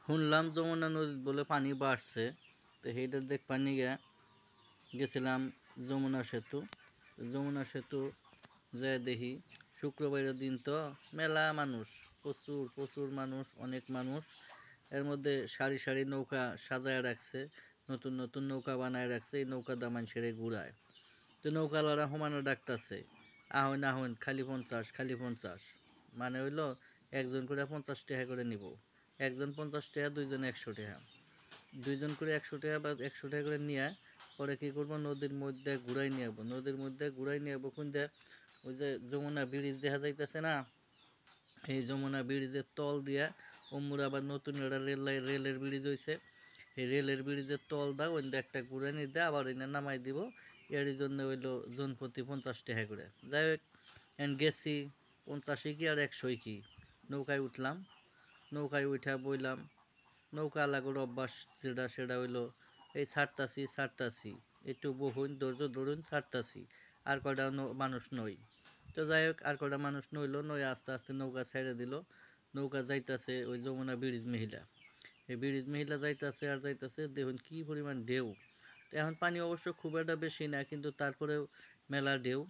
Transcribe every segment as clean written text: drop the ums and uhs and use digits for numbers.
শুনলাম যমুনা নদীত বলে পানি বাড়ছে, তো সেইটা দেখবার নিয়ে গেছিলাম যমুনা সেতু যায় দেখি শুক্রবারের দিন তো মেলা মানুষ, প্রচুর প্রচুর মানুষ, অনেক মানুষ। এর মধ্যে সারি সারি নৌকা সাজায় রাখছে, নতুন নতুন নৌকা বানায় রাখছে, এই নৌকা দা মানুষের ঘুরায়। তো নৌকাওয়ালারা সমানো ডাকতেছে, আহন আহন, খালি 50, খালি 50, মানে হইলো একজন করে 50 টাকা করে নিব। একজন 50 টাকা, দুইজন 100 টাকা, দুইজন করে 100 টাকা বা 100 টাকা করে নিয়ে পরে কী করবো, নদীর মধ্যে ঘুরাই নিয়ে যাবো, নদীর মধ্যে ঘুরাই নিয়ে যাবো। কোন দেয় ওই যে যমুনা ব্রিজ দেখা যাইতেছে না, এই যমুনা ব্রিজের তল দিয়া অমুর আবার নতুন একটা রেলের ব্রিজ হয়েছে, এই রেলের ব্রিজের তল দা ওই একটা ঘুরে নিয়ে দেয়, আবার এনে নামাই দিব। এর জন্য হইলো জনপ্রতি 50 টাকা করে। যাই হোক, গেছি 50 কি আর 100 কি, নৌকায় উঠলাম, নৌকায় উঠা বইলাম। নৌকা লাগার অভ্যাস যেটা সেটা হইলো এই ছাড়তাছি, একটু বহুন ধরুন ছাড়তাছি, আর কয়টা মানুষ নই। তো যাই হোক, আর কয়টা মানুষ নইলো, নই আস্তে আস্তে নৌকা ছেড়ে দিল। নৌকা যাইতাছে ওই যমুনা ব্রিজ মহিলা, এই ব্রিজ মহিলা যাইতাছে আর যাইতাছে, দেখুন কি পরিমাণ ঢেউ। তো এখন পানি অবশ্য খুব একটা বেশি না, কিন্তু তারপরেও মেলা ঢেউ।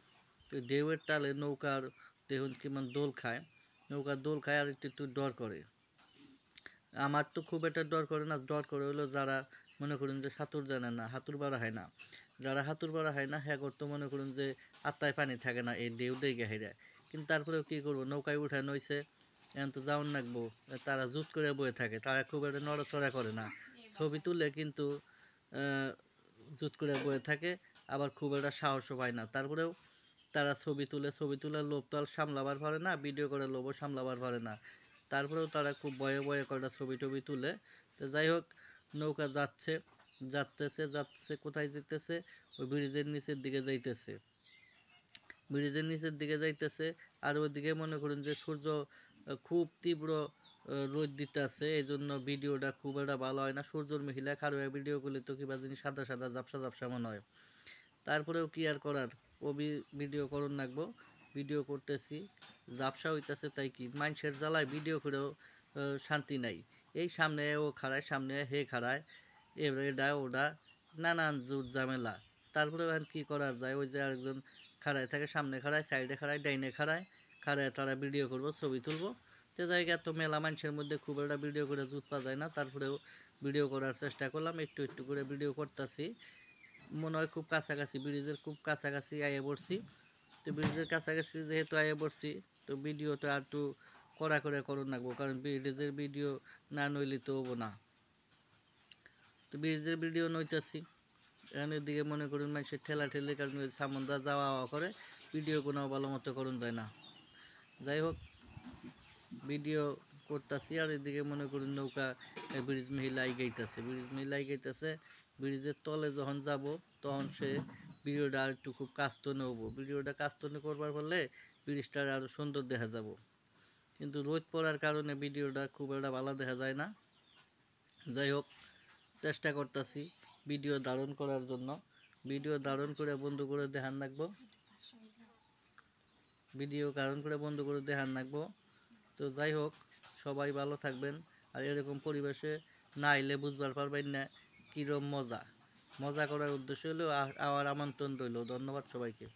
তো ঢেউয়ের টালে নৌকার দেখুন কেমন দোল খায়, নৌকার দোল খায় আর একটু একটু ডর করে। আমার তো খুব একটা ডর করে না, ডর করে হলো যারা মনে করুন যে সাঁতুর জানে না, হাতুর বাড়া হয় না, যারা হাতুর বাড়া হয় না হ্যাঁ করতো মনে করুন যে আত্মায় পানি থাকে না, এই ঢেউ দিয়ে হেরে। কিন্তু তারপরেও কী করবো, নৌকায় উঠে নইছে, এখন তো যাওয়ান লাগবো। তারা জুত করে বয়ে থাকে, তারা খুব একটা নড়াচড়া করে না, ছবি তুলে কিন্তু জুত করে বয়ে থাকে, আবার খুব একটা সাহসও পায় না। তারপরেও তারা ছবি তোলার লোভ তো আর সামলাবার পারে না, ভিডিও করার লোভও সামলাবার পারে না, তারপরেও তারা খুব ভয়ে ভয়ে কয়টা ছবি টবি তুলে। তো যাই হোক, নৌকা যাচ্ছে কোথায় যেতেছে, ওই ব্রিজের নিচের দিকে যাইতেছে। আর ওইদিকে মনে করুন যে সূর্য খুব তীব্র রোদ দিতেছে, এই জন্য ভিডিওটা খুব একটা ভালো হয় না। সূর্যর মহিলা কারো ভিডিও করলে তো কিবা জিনিস সাদা সাদা ঝাপসা ঝাপসা মনে হয়। তারপরেও কি আর করার, ও ভিডিও করুন লাগবো, ভিডিও করতেছি, ঝাপসা হইতেছে, তাই কি মানুষের জ্বালায় ভিডিও করেও শান্তি নাই। এই সামনে ও খাড়ায়, সামনে হে খাড়ায়, এটা ওটা, নানান জুট ঝামেলা। তারপরে এখন কী করা যায়, ওই যে আরেকজন খাড়ায় থাকে, সামনে খাড়ায়, সাইডে খাড়ায়, ডাইনে খাড়ায়, তারা ভিডিও করবো, ছবি তুলবো। তো জায়গা তো মেলা মানুষের মধ্যে খুব একটা ভিডিও করে জুত পাওয়া যায় না, তারপরেও ভিডিও করার চেষ্টা করলাম, একটু একটু করে ভিডিও করতেছি। মনে হয় খুব কাছাকাছি, ব্রিজের খুব কাছাকাছি আইয়ে পড়ছি। তো ব্রিজের কাছাকাছি যেহেতু আইয়ে পড়ছি, তো ভিডিওটা আর একটু কড়া করে করুন লাগবো, কারণ ব্রিজের ভিডিও না নইলে তো হবো না। তো ব্রিজের ভিডিও নইতেছি, এখানের দিকে মনে করুন মানুষের ঠেলির কারণে সামন্দা যাওয়া করে, ভিডিও কোনো ভালো মতো করুন যায় না। যাই হোক, ভিডিও করতেছি, আর এদিকে মনে করুন নৌকা ব্রিজ মহিলাই গাইতেছে। ব্রিজের তলে যখন যাব তখন সে ভিডিওটা আর একটু খুব কাস্তে নেব, ভিডিওটা কাস্তে করবার ফলে ব্রিজটা আরও সুন্দর দেখা যাব। কিন্তু রোদ পড়ার কারণে ভিডিওটা খুব একটা ভালো দেখা যায় না। যাই হোক, চেষ্টা করতেছি ভিডিও ধারণ করার জন্য, ভিডিও ধারণ করে বন্ধ করে দেখান রাখবো, তো যাই হোক, সবাই ভালো থাকবেন। আর এরকম পরিবেশে না আইলে বুঝবার পারবেন না কীরকম মজা করার উদ্দেশ্য হলো আমার আমন্ত্রণ রইল। ধন্যবাদ সবাইকে।